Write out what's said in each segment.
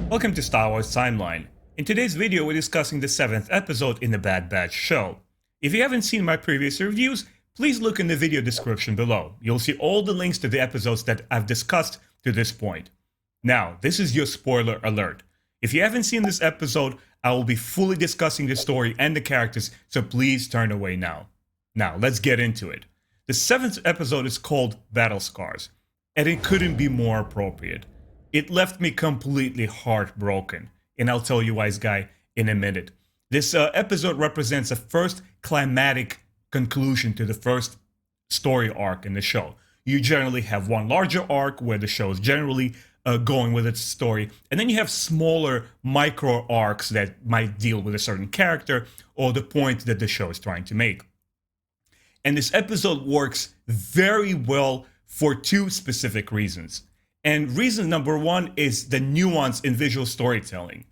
Welcome to Star Wars Timeline. In today's video, we're discussing the 7th episode in the Bad Batch show. If you haven't seen my previous reviews, please look in the video description below. You'll see all the links to the episodes that I've discussed to this point. Now, this is your spoiler alert. If you haven't seen this episode, I will be fully discussing the story and the characters, so please turn away now. Now, let's get into it. The 7th episode is called Battle Scars, and it couldn't be more appropriate. It left me completely heartbroken, and I'll tell you wise guy in a minute. This episode represents a first climatic conclusion to the first story arc in the show. You generally have one larger arc where the show is generally going with its story, and then you have smaller micro arcs that might deal with a certain character or the point that the show is trying to make. And this episode works very well for two specific reasons. And reason number one is the nuance in visual storytelling.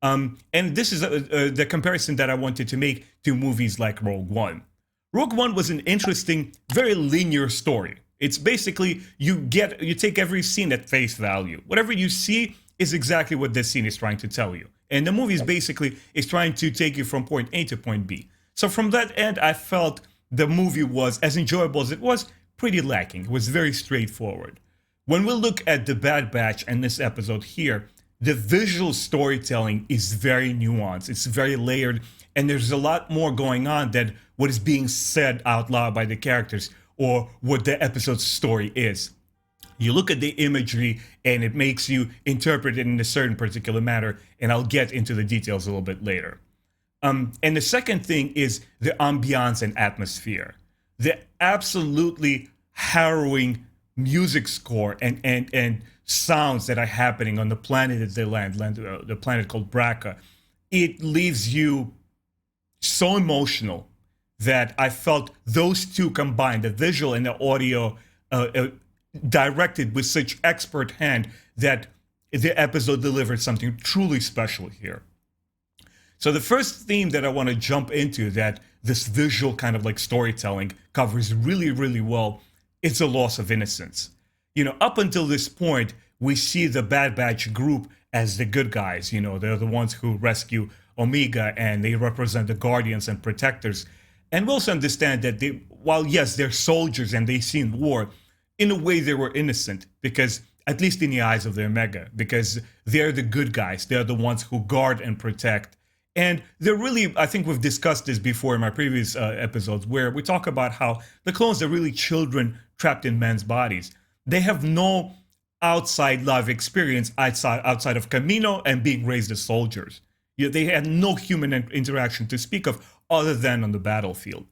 And this is the comparison that I wanted to make to movies like Rogue One. Rogue One was an interesting, very linear story. It's basically you take every scene at face value. Whatever you see is exactly what this scene is trying to tell you. And the movie is trying to take you from point A to point B. So from that end, I felt the movie was, as enjoyable as it was, pretty lacking. It was very straightforward. When we look at the Bad Batch and this episode here, the visual storytelling is very nuanced. It's very layered, and there's a lot more going on than what is being said out loud by the characters or what the episode's story is. You look at the imagery and it makes you interpret it in a certain particular manner, and I'll get into the details a little bit later. And the second thing is the ambiance and atmosphere. The absolutely harrowing music score and sounds that are happening on the planet that they land the planet called Braca. It leaves you so emotional that I felt those two combined, the visual and the audio, directed with such expert hand, that the episode delivered something truly special here. So the first theme that I want to jump into that this visual kind of like storytelling covers really, really well, it's the loss of innocence. You know, up until this point, we see the Bad Batch group as the good guys. You know, they're the ones who rescue Omega, and they represent the guardians and protectors. And we also understand that while yes, they're soldiers and they've seen war, in a way they were innocent, because at least in the eyes of the Omega, because they're the good guys. They're the ones who guard and protect. And they're really, I think we've discussed this before in my previous episodes, where we talk about how the clones are really children trapped in men's bodies. They have no outside life experience outside of Camino and being raised as soldiers. You know, they had no human interaction to speak of other than on the battlefield.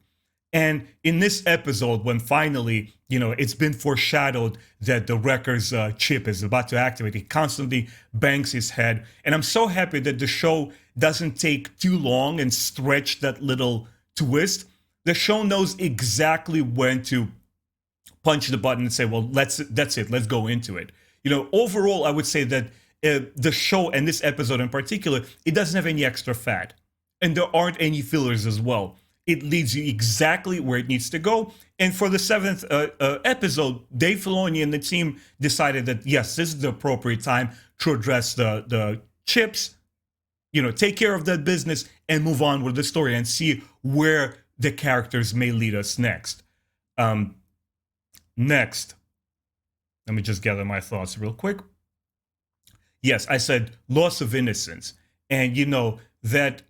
And in this episode, when finally, you know, it's been foreshadowed that the Wrecker's chip is about to activate, he constantly bangs his head. And I'm so happy that the show doesn't take too long and stretch that little twist. The show knows exactly when to punch the button and say, well, that's it, let's go into it. You know, overall, I would say that the show and this episode in particular, it doesn't have any extra fat. And there aren't any fillers as well. It leads you exactly where it needs to go. And for the 7th episode, Dave Filoni and the team decided that, yes, this is the appropriate time to address the chips, you know, take care of that business and move on with the story and see where the characters may lead us next. Next, let me just gather my thoughts real quick. Yes, I said loss of innocence. And, you know, that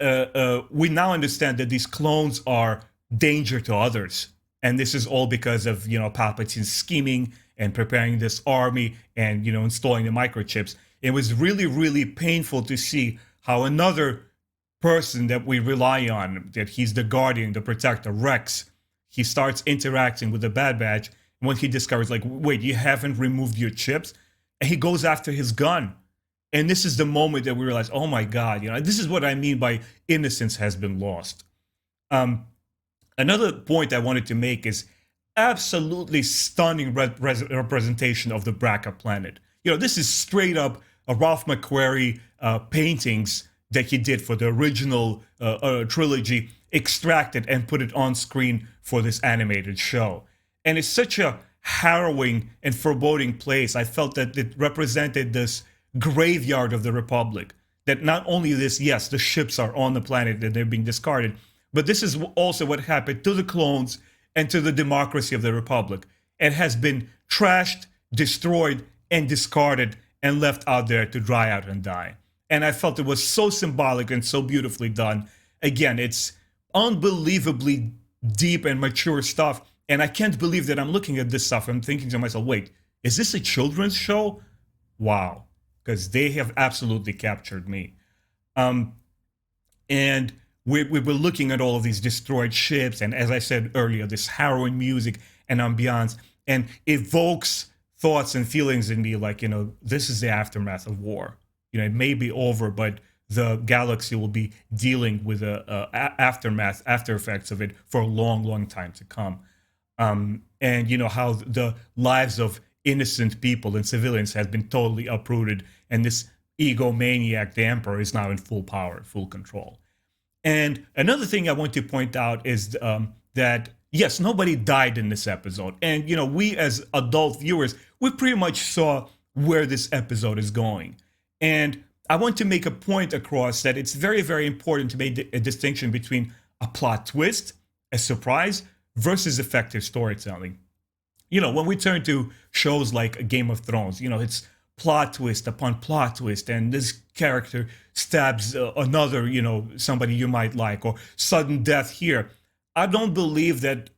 we now understand that these clones are danger to others. And this is all because of, you know, Palpatine's scheming and preparing this army and, you know, installing the microchips. It was really, really painful to see how another person that we rely on, that he's the guardian, the protector, WREX, he starts interacting with the Bad Batch. And when he discovers, like, wait, you haven't removed your chips? And he goes after his gun. And this is the moment that we realize, oh my God, you know, this is what I mean by innocence has been lost. Another point I wanted to make is absolutely stunning representation of the Braca planet. You know, this is straight up a Ralph McQuarrie paintings that he did for the original trilogy, extracted and put it on screen for this animated show. And it's such a harrowing and foreboding place. I felt that it represented this graveyard of the Republic. That not only this, yes, the ships are on the planet and they're being discarded, but this is also what happened to the clones and to the democracy of the Republic. It has been trashed, destroyed, and discarded and left out there to dry out and die. And I felt it was so symbolic and so beautifully done. Again, it's unbelievably deep and mature stuff. And I can't believe that I'm looking at this stuff and thinking to myself, wait, is this a children's show? Wow. Because they have absolutely captured me. And we were looking at all of these destroyed ships. And as I said earlier, this harrowing music and ambiance, and evokes thoughts and feelings in me like, this is the aftermath of war. It may be over, but the galaxy will be dealing with the aftermath, after effects of it for a long, long time to come. And how the lives of innocent people and civilians has been totally uprooted, and this egomaniac, the Emperor, is now in full power, full control. And another thing I want to point out is that, yes, nobody died in this episode. And, we as adult viewers, we pretty much saw where this episode is going. And I want to make a point across that it's very, very important to make a distinction between a plot twist, a surprise, versus effective storytelling. When we turn to shows like Game of Thrones, it's plot twist upon plot twist, and this character stabs another, somebody you might like, or sudden death here. I don't believe that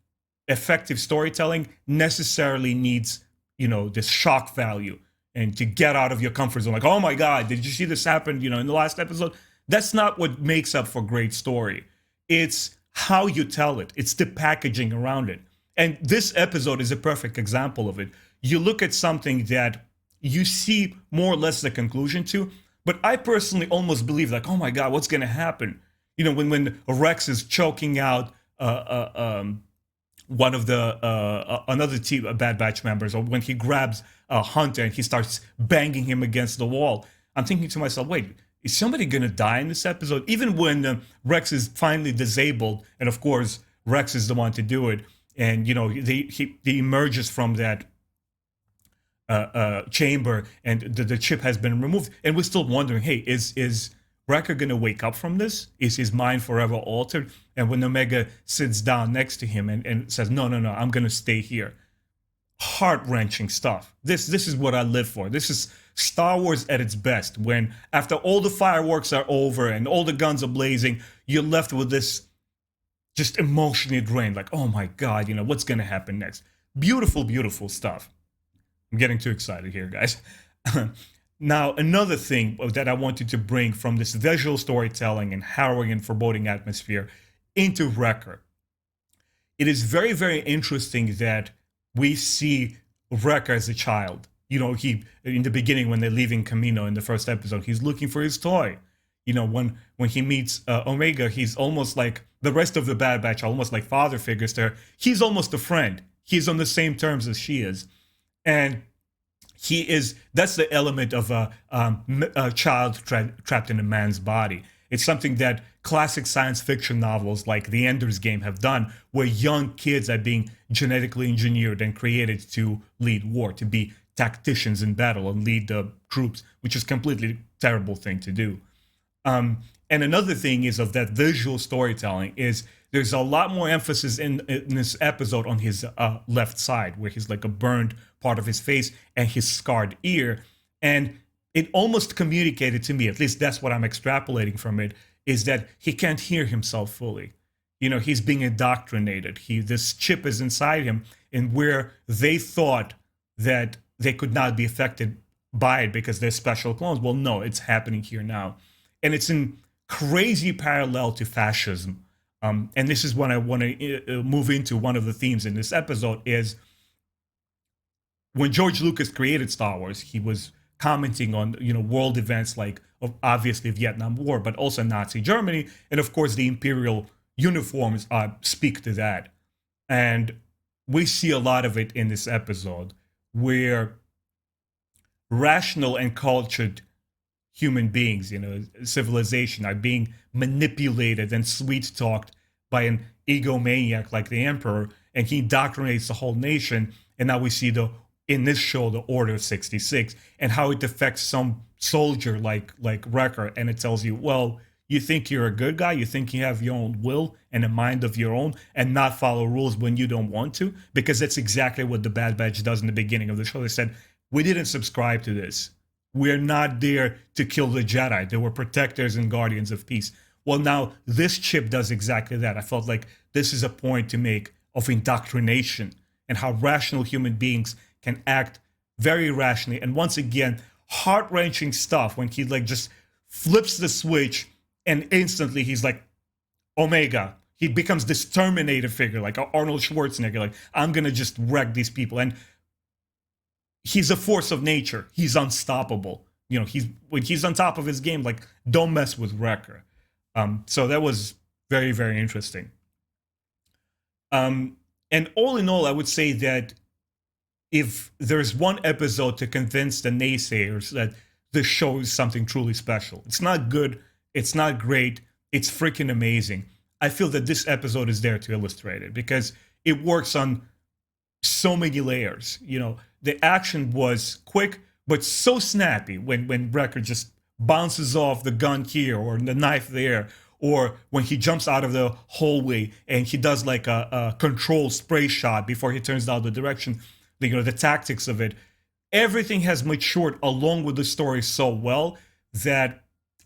effective storytelling necessarily needs, this shock value and to get out of your comfort zone. Like, oh my God, did you see this happen, in the last episode? That's not what makes up for great story. It's how you tell it. It's the packaging around it. And this episode is a perfect example of it. You look at something that you see more or less the conclusion to, but I personally almost believe like, oh my God, what's going to happen? When Rex is choking out one of the another team Bad Batch members, or when he grabs Hunter and he starts banging him against the wall, I'm thinking to myself, wait, is somebody going to die in this episode? Even when Rex is finally disabled, and of course Rex is the one to do it, and he emerges from that chamber, and the chip has been removed, and we're still wondering, hey, is Wrecker gonna wake up from this? Is his mind forever altered? And when Omega sits down next to him and says, no, I'm gonna stay here. Heart-wrenching stuff. This is what I live for. This is Star Wars at its best, when after all the fireworks are over and all the guns are blazing, you're left with this just emotionally drained, like, oh my God, what's gonna happen next? Beautiful, beautiful stuff. I'm getting too excited here, guys. Now, another thing that I wanted to bring from this visual storytelling and harrowing and foreboding atmosphere into Wrecker. It is very, very interesting that we see Wrecker as a child. He, in the beginning, when they're leaving Camino in the first episode, he's looking for his toy. When he meets Omega, he's almost like the rest of the Bad Batch, almost like father figures to her. He's almost a friend. He's on the same terms as she is. And that's the element of a child trapped in a man's body. It's something that classic science fiction novels like The Ender's Game have done, where young kids are being genetically engineered and created to lead war, to be tacticians in battle and lead the troops, which is a completely terrible thing to do. And another thing is of that visual storytelling is there's a lot more emphasis in this episode on his left side, where he's like a burned part of his face and his scarred ear. And it almost communicated to me, at least that's what I'm extrapolating from it, is that he can't hear himself fully. He's being indoctrinated. This chip is inside him, and where they thought that they could not be affected by it because they're special clones. Well, no, it's happening here now. And it's in crazy parallel to fascism. And this is what I want to move into. One of the themes in this episode is when George Lucas created Star Wars, he was commenting on world events like obviously Vietnam War, but also Nazi Germany, and of course the Imperial uniforms speak to that. And we see a lot of it in this episode, where rational and cultured human beings, civilization, are being manipulated and sweet-talked by an egomaniac like the Emperor, and he indoctrinates the whole nation. And now we see the in this show, the Order 66, and how it affects some soldier like Wrecker, and it tells you, well, you think you're a good guy, you think you have your own will and a mind of your own, and not follow rules when you don't want to, because that's exactly what the Bad Batch does in the beginning of the show. They said, we didn't subscribe to this. We're not there to kill the Jedi. They were protectors and guardians of peace. Well, now this chip does exactly that. I felt like this is a point to make of indoctrination and how rational human beings can act very rationally. And once again, heart-wrenching stuff when he like just flips the switch and instantly he's like Omega. He becomes this Terminator figure, like Arnold Schwarzenegger, like, I'm gonna just wreck these people. And he's a force of nature. He's unstoppable. You know, when he's on top of his game, like, don't mess with Wrecker. So that was very, very interesting. And all in all, I would say that if there's one episode to convince the naysayers that this show is something truly special, it's not good, it's not great, it's freaking amazing, I feel that this episode is there to illustrate it, because it works on so many layers. You know, the action was quick, but so snappy when Wrecker just bounces off the gun here or the knife there, or when he jumps out of the hallway and he does like a controlled spray shot before he turns the other direction. You know, the tactics of it, everything has matured along with the story so well that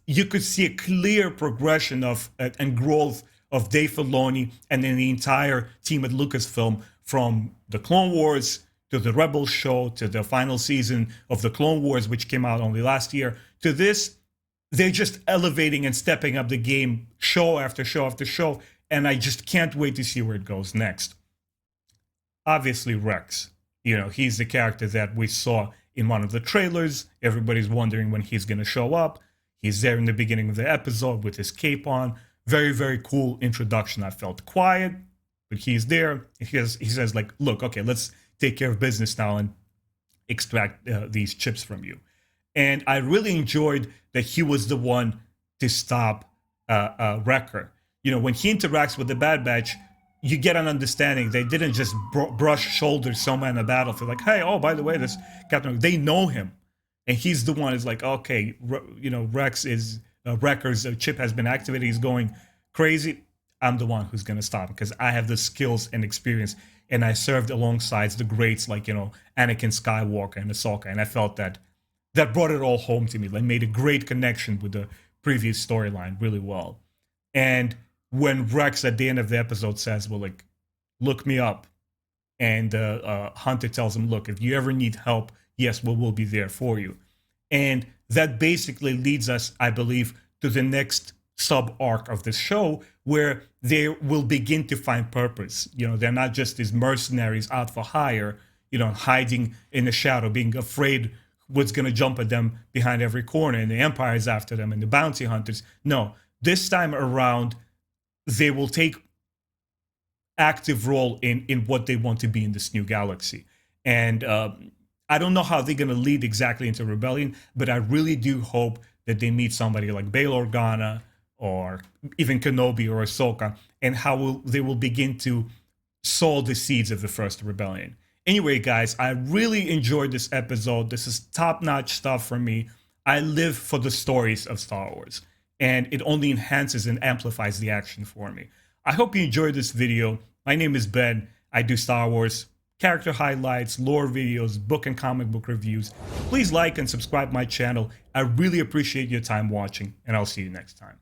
you could see a clear progression of and growth of Dave Filoni and then the entire team at Lucasfilm, from the Clone Wars to the Rebels show to the final season of the Clone Wars, which came out only last year, to this. They're just elevating and stepping up the game show after show after show, and I just can't wait to see where it goes next. Obviously, Rex. You know, he's the character that we saw in one of the trailers. Everybody's wondering when he's going to show up. He's there in the beginning of the episode with his cape on. Very, very cool introduction. I felt quiet, but he's there. He says, like, look, okay, let's take care of business now and extract these chips from you. And I really enjoyed that he was the one to stop Wrecker. You know, when he interacts with the Bad Batch, you get an understanding. They didn't just brush shoulders somewhere in the battlefield, like, hey, oh, by the way, this Captain, they know him. And he's the one who's like, okay, you know, Wrecker's chip has been activated. He's going crazy. I'm the one who's going to stop him because I have the skills and experience. And I served alongside the greats like, you know, Anakin Skywalker and Ahsoka. And I felt that brought it all home to me. Like, made a great connection with the previous storyline really well. And when Rex at the end of the episode says, well, like, look me up. And Hunter tells him, look, if you ever need help, yes, we'll be there for you. And that basically leads us, I believe, to the next sub-arc of this show, where they will begin to find purpose. You know, they're not just these mercenaries out for hire, you know, hiding in the shadow, being afraid what's going to jump at them behind every corner, and the Empire is after them, and the bounty hunters. No, this time around, they will take active role in what they want to be in this new galaxy. And I don't know how they're going to lead exactly into rebellion, but I really do hope that they meet somebody like Bail Organa or even Kenobi or Ahsoka, and how they will begin to sow the seeds of the first rebellion. Anyway, guys, I really enjoyed this episode. This is top-notch stuff for me. I live for the stories of Star Wars, and it only enhances and amplifies the action for me. I hope you enjoyed this video. My name is Ben. I do Star Wars character highlights, lore videos, book and comic book reviews. Please like and subscribe my channel. I really appreciate your time watching, and I'll see you next time.